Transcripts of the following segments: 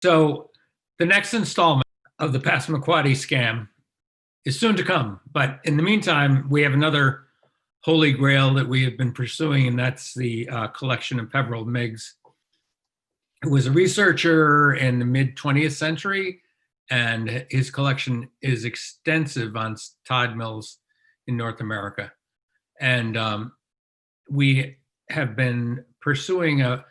So the next installment of the Passamaquoddy scam is soon to come. But in the meantime, we have another holy grail that we have been pursuing, and that's the collection of Pepperell Meigs, who was a researcher in the mid 20th century, and his collection is extensive on tide mills in North America. And we have been pursuing a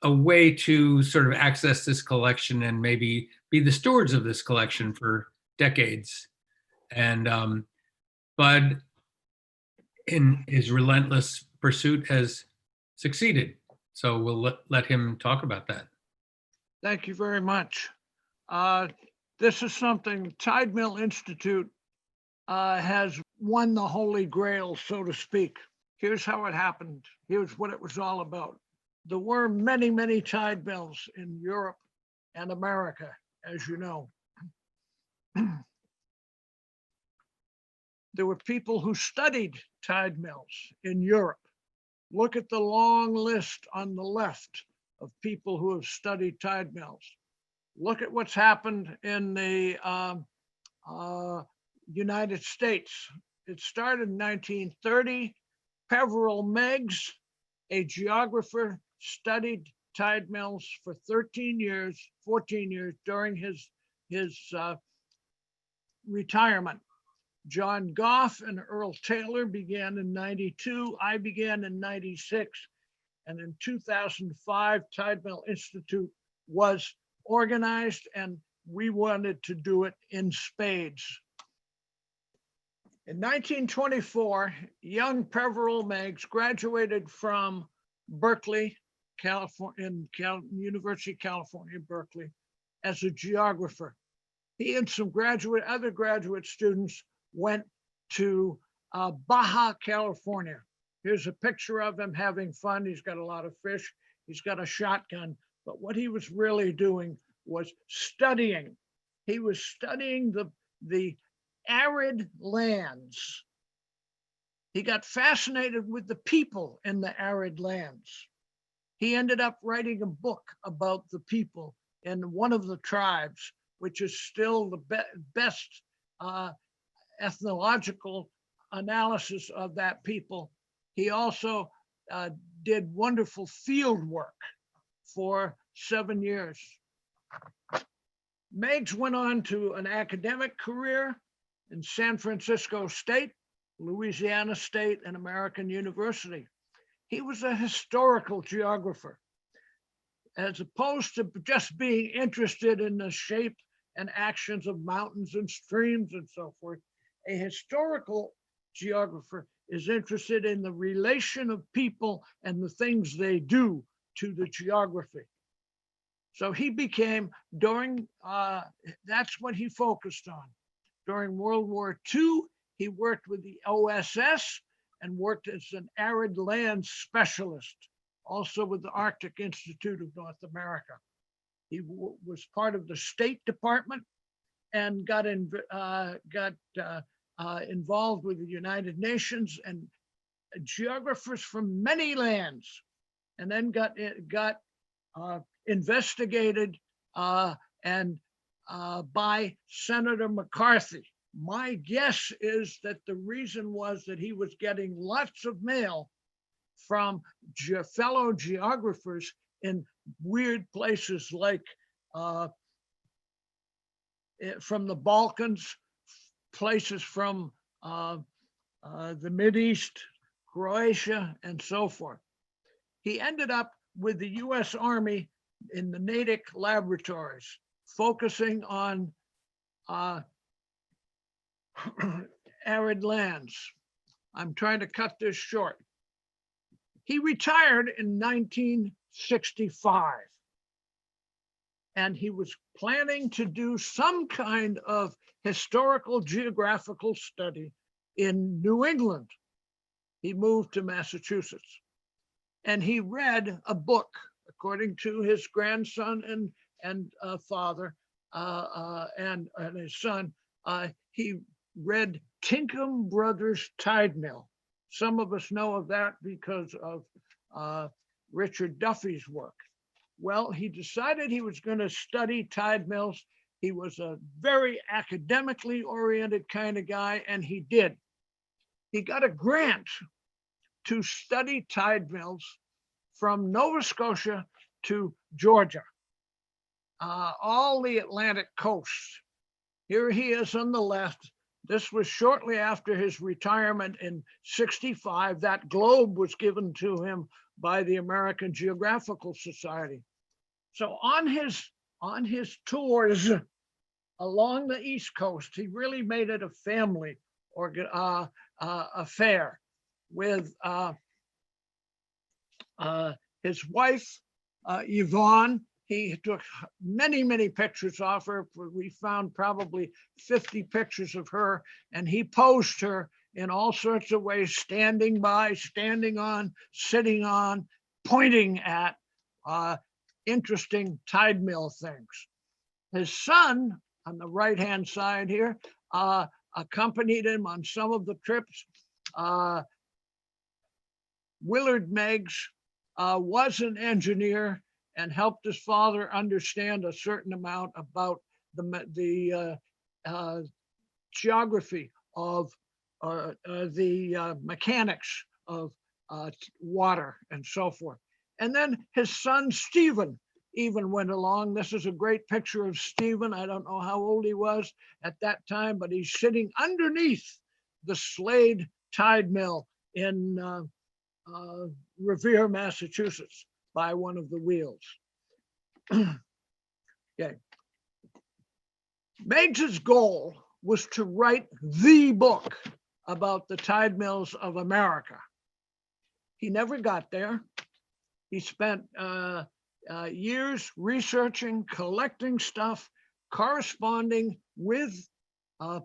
way to sort of access this collection and maybe be the stewards of this collection for decades. And Bud, in his relentless pursuit, has succeeded. So we'll let him talk about that. Thank you very much. This is something Tide Mill Institute has won the Holy Grail, so to speak. Here's how it happened. Here's what it was all about. There were many, many tide mills in Europe and America, as you know. There were people who studied tide mills in Europe. Look at the long list on the left of people who have studied tide mills. Look at what's happened in the United States. It started in 1930. Pepperell Meigs, a geographer, studied tide mills for 14 years during his retirement. John Goff and Earl Taylor began in 92. I began in 96. And in 2005, Tide Mill Institute was organized, and we wanted to do it in spades. In 1924, young Pepperell Meigs graduated from Berkeley, California, University of California, Berkeley, as a geographer. He and some other graduate students went to Baja California. Here's a picture of him having fun. He's got a lot of fish. He's got a shotgun. But what he was really doing was studying. He was studying the arid lands. He got fascinated with the people in the arid lands. He ended up writing a book about the people in one of the tribes, which is still the best ethnological analysis of that people. He also did wonderful field work for 7 years. Meigs went on to an academic career in San Francisco State, Louisiana State, and American University. He was a historical geographer, as opposed to just being interested in the shape and actions of mountains and streams and so forth. A historical geographer is interested in the relation of people and the things they do to the geography. So he became, that's what he focused on. During World War II, he worked with the OSS and worked as an arid land specialist, also with the Arctic Institute of North America. He was part of the State Department and got involved with the United Nations and geographers from many lands, and then got investigated by Senator McCarthy. My guess is that the reason was that he was getting lots of mail from fellow geographers in weird places like from the Balkans, places from the Mideast, Croatia, and so forth. He ended up with the US Army in the Natick laboratories, focusing on arid lands. I'm trying to cut this short. He retired in 1965, and he was planning to do some kind of historical geographical study in New England. He moved to Massachusetts, and he read a book, according to his grandson and father and his son. He read Tinkham Brothers Tide Mill. Some of us know of that because of Richard Duffy's work. Well, he decided he was going to study tide mills. He was a very academically oriented kind of guy, and he did. He got a grant to study tide mills from Nova Scotia to Georgia, all the Atlantic coast. Here he is on the left. This was shortly after his retirement in '65. That globe was given to him by the American Geographical Society. So on his tours along the East Coast, he really made it a family affair with his wife, Yvonne. He took many, many pictures of her. We found probably 50 pictures of her, and he posed her in all sorts of ways, standing by, standing on, sitting on, pointing at interesting tide mill things. His son, on the right-hand side here, accompanied him on some of the trips. Willard Meigs was an engineer and helped his father understand a certain amount about the geography of the mechanics of water and so forth. And then his son, Stephen, even went along. This is a great picture of Stephen. I don't know how old he was at that time, but he's sitting underneath the Slade tide mill in Revere, Massachusetts, by one of the wheels. Okay. Meigs's goal was to write the book about the tide mills of America. He never got there. He spent years researching, collecting stuff, corresponding with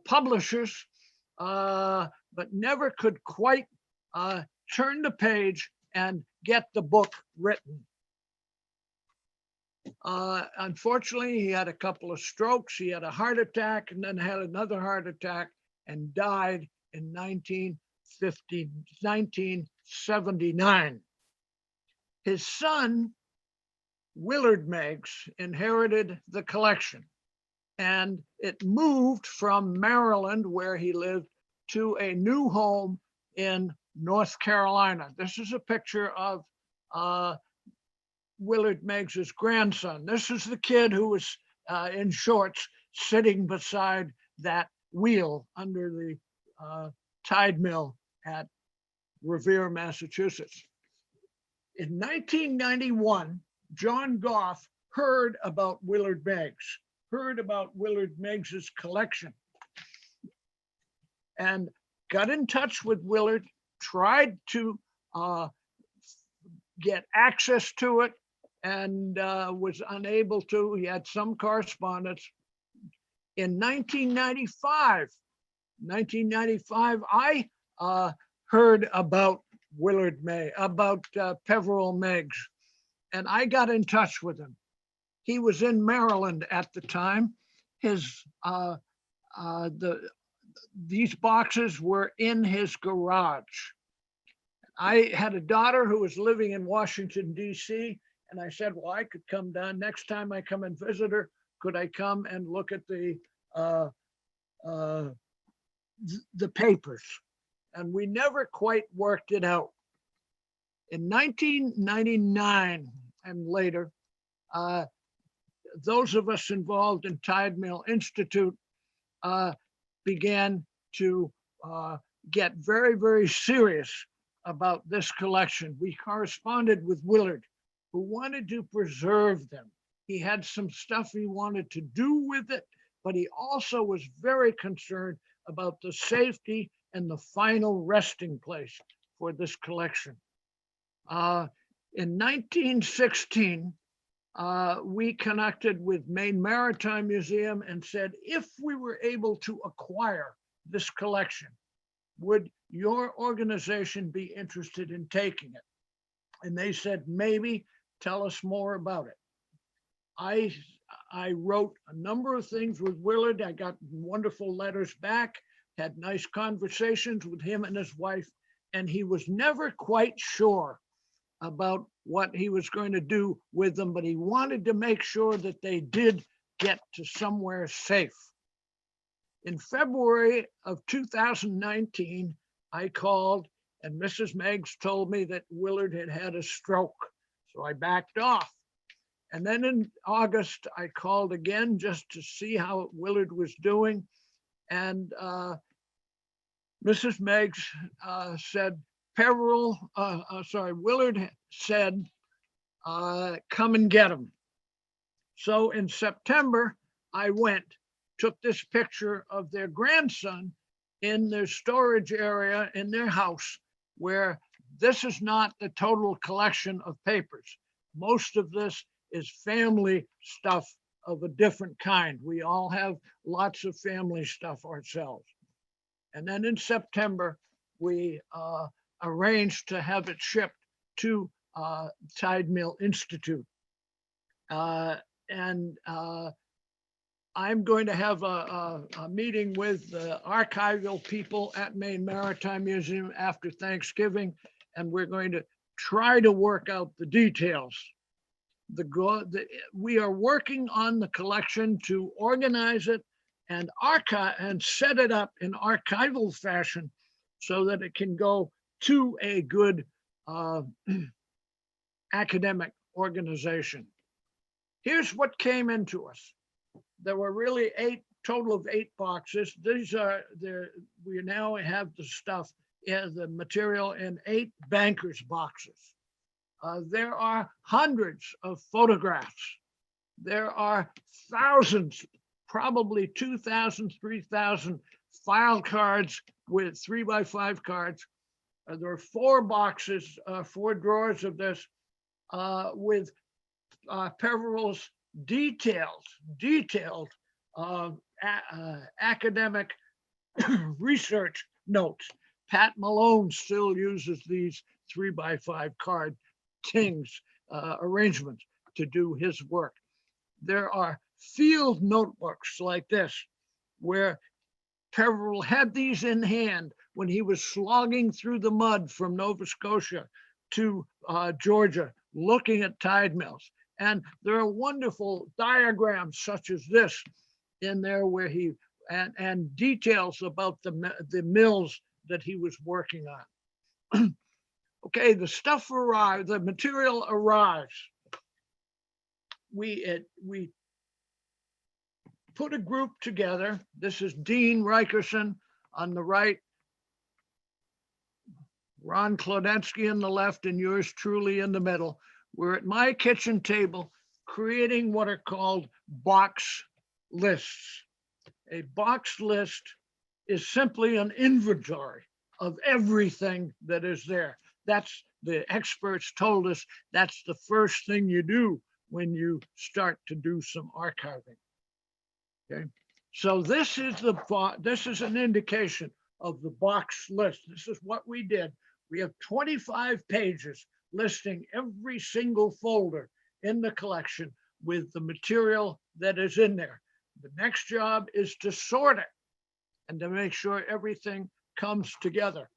publishers, but never could quite turn the page and get the book written. Unfortunately, he had a couple of strokes. He had a heart attack and then had another heart attack and died in 1979. His son, Willard Meigs, inherited the collection, and it moved from Maryland, where he lived, to a new home in North Carolina. This is a picture of Willard Meigs's grandson. This is the kid who was in shorts sitting beside that wheel under the tide mill at Revere, Massachusetts. In 1991, John Goff heard about Willard Meigs, heard about Willard Meigs's collection, and got in touch with Willard, tried to get access to it, and was unable to. He had some correspondence. In 1995, I heard about Willard Meigs, about Peveril Meigs, and I got in touch with him. He was in Maryland at the time. These boxes were in his garage. I had a daughter who was living in Washington, D.C., and I said, well, I could come down. Next time I come and visit her, could I come and look at the papers? And we never quite worked it out. In 1999 and later, those of us involved in Tide Mill Institute began to get very, very serious about this collection. We corresponded with Willard, who wanted to preserve them. He had some stuff he wanted to do with it, but he also was very concerned about the safety and the final resting place for this collection. In 1916, we connected with Maine Maritime Museum and said, if we were able to acquire this collection, would your organization be interested in taking it? And they said, maybe. Tell us more about it. I wrote a number of things with Willard. I got wonderful letters back, had nice conversations with him and his wife, and he was never quite sure about what he was going to do with them, but he wanted to make sure that they did get to somewhere safe. In February of 2019, I called and Mrs. Meigs told me that Willard had had a stroke. So I backed off. And then in August, I called again just to see how Willard was doing. And Mrs. Meigs said, Willard said, come and get him. So in September, I went, took this picture of their grandson in their storage area in their house, where this is not the total collection of papers. Most of this is family stuff of a different kind. We all have lots of family stuff ourselves. And then in September, we arranged to have it shipped to Tide Mill Institute. I'm going to have a meeting with the archival people at Maine Maritime Museum after Thanksgiving, and we're going to try to work out the details. We are working on the collection to organize it and archive and set it up in archival fashion so that it can go to a good academic organization. Here's what came into us. There were really total of 8 boxes. These are we now have the stuff, the material in 8 bankers boxes. There are hundreds of photographs. There are thousands, probably 2,000, 3,000 file cards with 3x5 cards. There are 4 boxes, 4 drawers of this with Peveril's detailed academic research notes. Pat Malone still uses these 3x5 card arrangements to do his work. There are field notebooks like this, where Peveril had these in hand when he was slogging through the mud from Nova Scotia to Georgia, looking at tide mills. And there are wonderful diagrams such as this in there where he, and details about the mills that he was working on. Okay, the stuff arrived, the material arrives. We put a group together. This is Dean Rikerson on the right, Ron Klodensky on the left, and yours truly in the middle. We're at my kitchen table creating what are called box lists. A box list is simply an inventory of everything that is there. That's, the experts told us, that's the first thing you do when you start to do some archiving. Okay, so this is an indication of the box list. This is what we did. We have 25 pages listing every single folder in the collection with the material that is in there. The next job is to sort it and to make sure everything comes together.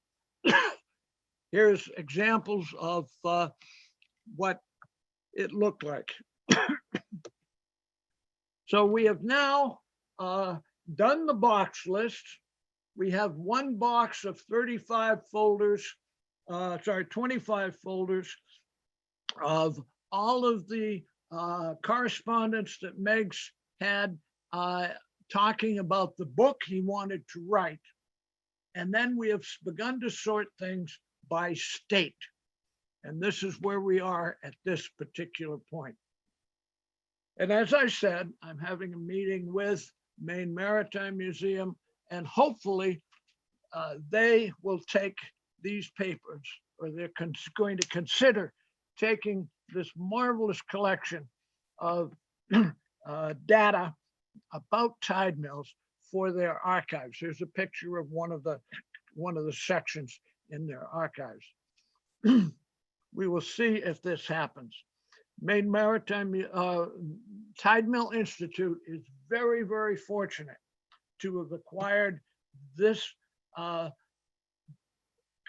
Here's examples of what it looked like. So we have now done the box list. We have one box of 35 folders, 25 folders of all of the correspondence that Meigs had talking about the book he wanted to write. And then we have begun to sort things by state. And this is where we are at this particular point. And as I said, I'm having a meeting with Maine Maritime Museum, and hopefully they will take these papers, or they're going to consider taking this marvelous collection of data about tide mills for their archives. Here's a picture of one of the sections in their archives. We will see if this happens. Maine Maritime Tide Mill Institute is very, very fortunate to have acquired this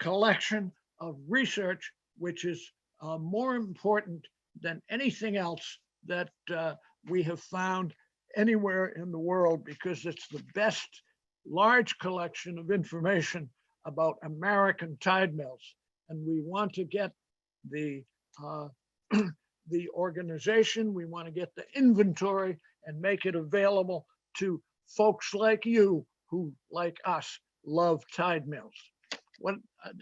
collection of research, which is more important than anything else that we have found anywhere in the world, because it's the best large collection of information about American tide mills. And we want to get the the organization, we want to get the inventory and make it available to folks like you who, like us, love tide mills. What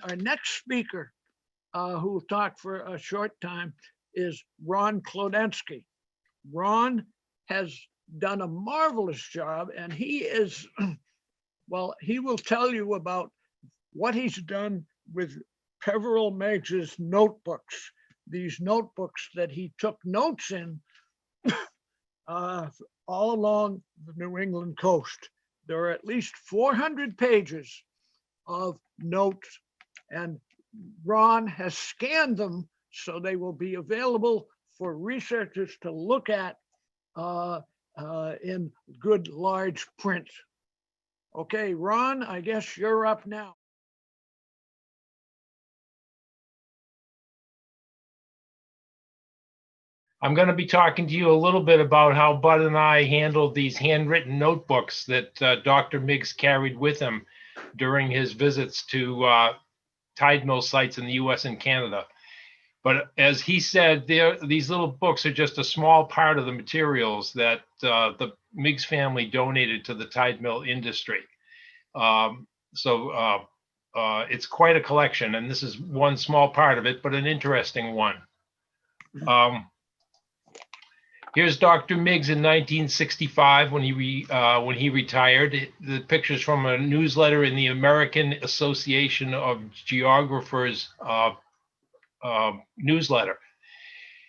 our next speaker, who will talk for a short time, is Ron Klodensky. Ron has done a marvelous job, and he is, well, he will tell you about what he's done with Peveril Meigs's notebooks, these notebooks that he took notes in all along the New England coast. There are at least 400 pages of notes, and Ron has scanned them so they will be available for researchers to look at in good large print. Okay, Ron, I guess you're up now. I'm going to be talking to you a little bit about how Bud and I handled these handwritten notebooks that Dr. Meigs carried with him during his visits to tide mill sites in the US and Canada. But as he said, these little books are just a small part of the materials that the Meigs family donated to the tide mill industry. It's quite a collection, and this is one small part of it, but an interesting one. Here's Dr. Meigs in 1965 when he retired. The pictures from a newsletter in the American Association of Geographers newsletter.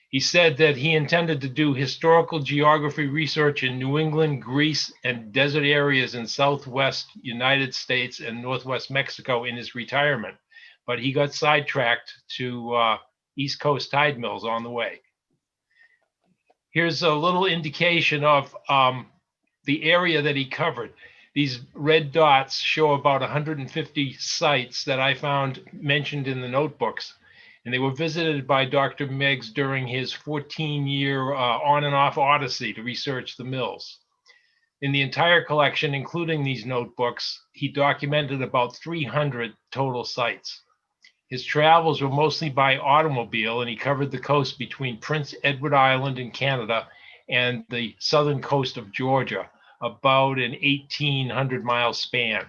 He said that he intended to do historical geography research in New England, Greece, and desert areas in Southwest United States and Northwest Mexico in his retirement, but he got sidetracked to East Coast tide mills on the way. Here's a little indication of the area that he covered. These red dots show about 150 sites that I found mentioned in the notebooks, and they were visited by Dr. Meigs during his 14-year on and off odyssey to research the mills. In the entire collection, including these notebooks, he documented about 300 total sites. His travels were mostly by automobile, and he covered the coast between Prince Edward Island in Canada and the southern coast of Georgia, about an 1,800-mile span.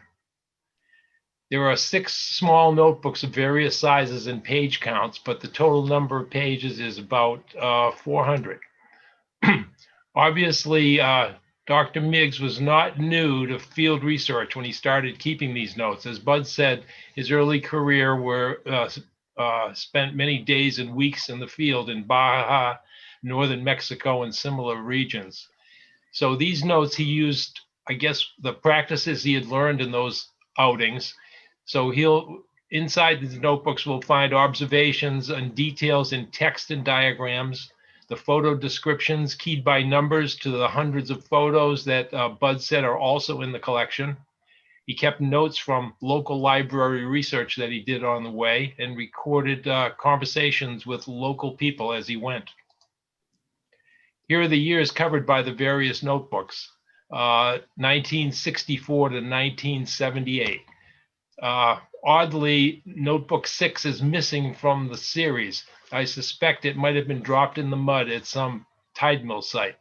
There are 6 small notebooks of various sizes and page counts, but the total number of pages is about 400. Obviously, Dr. Meigs was not new to field research when he started keeping these notes. As Bud said, his early career were spent many days and weeks in the field in Baja, northern Mexico, and similar regions. So these notes he used, I guess, the practices he had learned in those outings. So inside these notebooks, we'll find observations and details in text and diagrams, the photo descriptions keyed by numbers to the hundreds of photos that Bud said are also in the collection. He kept notes from local library research that he did on the way and recorded conversations with local people as he went. Here are the years covered by the various notebooks, 1964 to 1978. Oddly, notebook 6 is missing from the series. I suspect it might have been dropped in the mud at some tide mill site.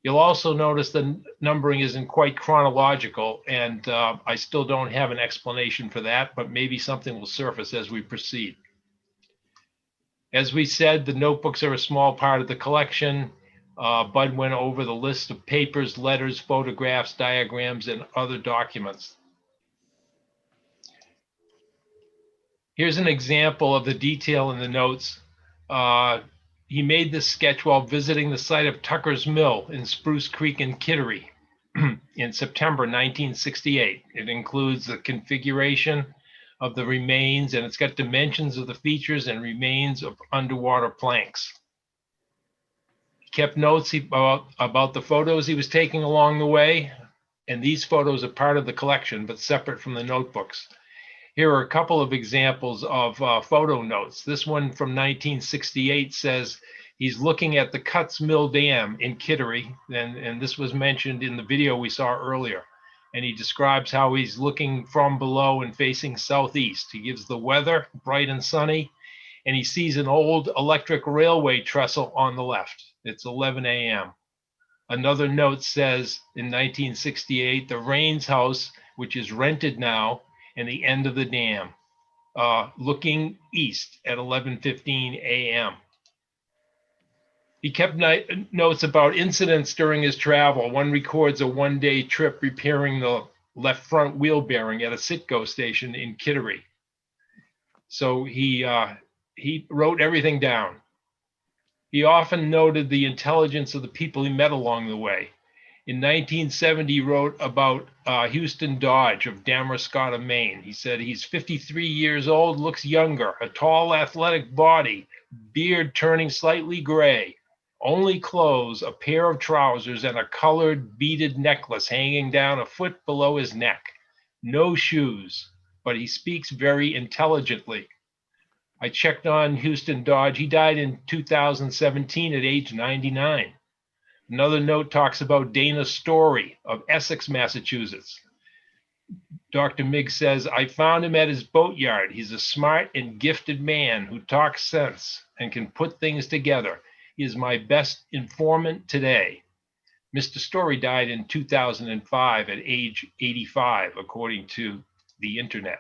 You'll also notice the numbering isn't quite chronological, and I still don't have an explanation for that, but maybe something will surface as we proceed. As we said, the notebooks are a small part of the collection. Bud went over the list of papers, letters, photographs, diagrams, and other documents. Here's an example of the detail in the notes. He made this sketch while visiting the site of Tucker's Mill in Spruce Creek in Kittery in September 1968. It includes the configuration of the remains, and it's got dimensions of the features and remains of underwater planks. He kept notes about the photos he was taking along the way, and these photos are part of the collection, but separate from the notebooks. Here are a couple of examples of photo notes. This one from 1968 says he's looking at the Cuts Mill Dam in Kittery, and this was mentioned in the video we saw earlier. And he describes how he's looking from below and facing southeast. He gives the weather bright and sunny, and he sees an old electric railway trestle on the left. It's 11 a.m. Another note says in 1968, the Rains house, which is rented now, and the end of the dam, looking east at 11:15 a.m. He kept notes about incidents during his travel. One records a one-day trip repairing the left front wheel bearing at a Citgo station in Kittery. So he wrote everything down. He often noted the intelligence of the people he met along the way. In 1970, he wrote about Houston Dodge of Damariscotta, Maine. He said he's 53 years old, looks younger, a tall, athletic body, beard turning slightly gray, only clothes, a pair of trousers, and a colored beaded necklace hanging down a foot below his neck. No shoes, but he speaks very intelligently. I checked on Houston Dodge. He died in 2017 at age 99. Another note talks about Dana Story of Essex, Massachusetts. Dr. Meigs says, I found him at his boatyard. He's a smart and gifted man who talks sense and can put things together. He is my best informant today. Mr. Story died in 2005 at age 85, according to the internet.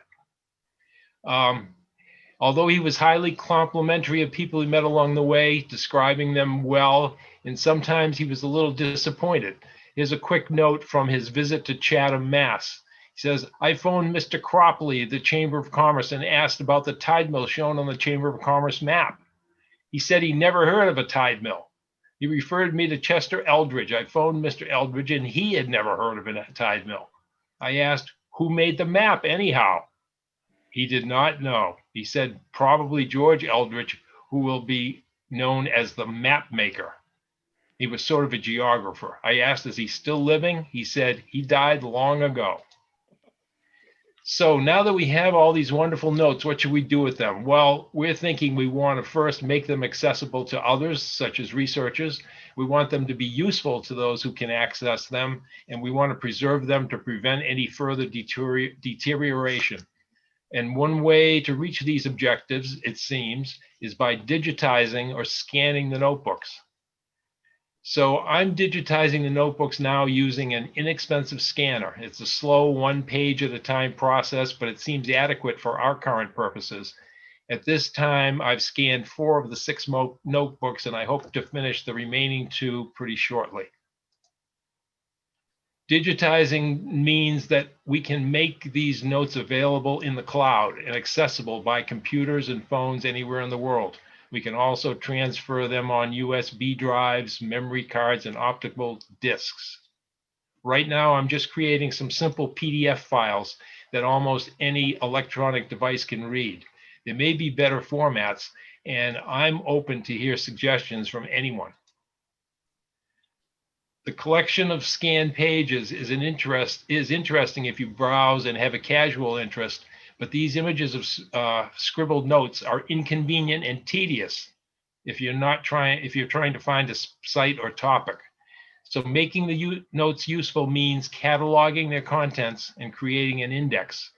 Although he was highly complimentary of people he met along the way, describing them well, and sometimes he was a little disappointed. Here's a quick note from his visit to Chatham, Mass. He says, I phoned Mr. Cropley at the Chamber of Commerce and asked about the tide mill shown on the Chamber of Commerce map. He said he never heard of a tide mill. He referred me to Chester Eldridge. I phoned Mr. Eldridge and he had never heard of a tide mill. I asked, who made the map anyhow? He did not know. He said probably George Eldridge, who will be known as the map maker. He was sort of a geographer. I asked, is he still living? He said he died long ago. So now that we have all these wonderful notes, what should we do with them? Well, we're thinking we want to first make them accessible to others, such as researchers. We want them to be useful to those who can access them, and we want to preserve them to prevent any further deterioration. And one way to reach these objectives, it seems, is by digitizing or scanning the notebooks. So I'm digitizing the notebooks now using an inexpensive scanner. It's a slow one page at a time process, but it seems adequate for our current purposes. At this time, I've scanned 4 of the 6 notebooks, and I hope to finish the remaining 2 pretty shortly. Digitizing means that we can make these notes available in the cloud and accessible by computers and phones anywhere in the world. We can also transfer them on USB drives, memory cards, and optical discs. Right now, I'm just creating some simple PDF files that almost any electronic device can read. There may be better formats, and I'm open to hear suggestions from anyone. The collection of scanned pages is interesting if you browse and have a casual interest, but these images of scribbled notes are inconvenient and tedious if you're trying to find a site or topic. So making the notes useful means cataloging their contents and creating an index.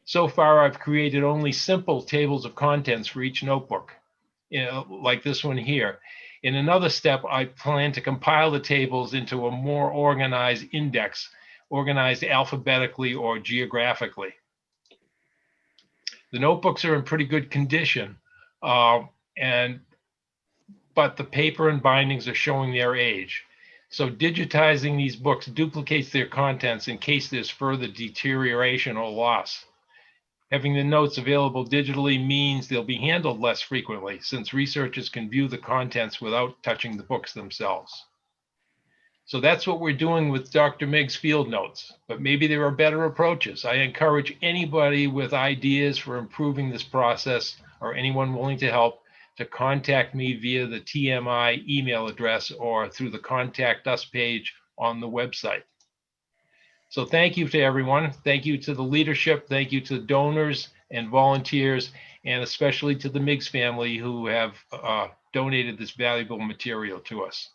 So far, I've created only simple tables of contents for each notebook, like this one here. In another step, I plan to compile the tables into a more organized index, organized alphabetically or geographically. The notebooks are in pretty good condition, but the paper and bindings are showing their age. So digitizing these books duplicates their contents in case there's further deterioration or loss. Having the notes available digitally means they'll be handled less frequently, since researchers can view the contents without touching the books themselves. So that's what we're doing with Dr. Meigs field notes, but maybe there are better approaches. I encourage anybody with ideas for improving this process or anyone willing to help to contact me via the TMI email address or through the Contact Us page on the website. So thank you to everyone. Thank you to the leadership. Thank you to donors. and volunteers, and especially to the Meigs family who have donated this valuable material to us.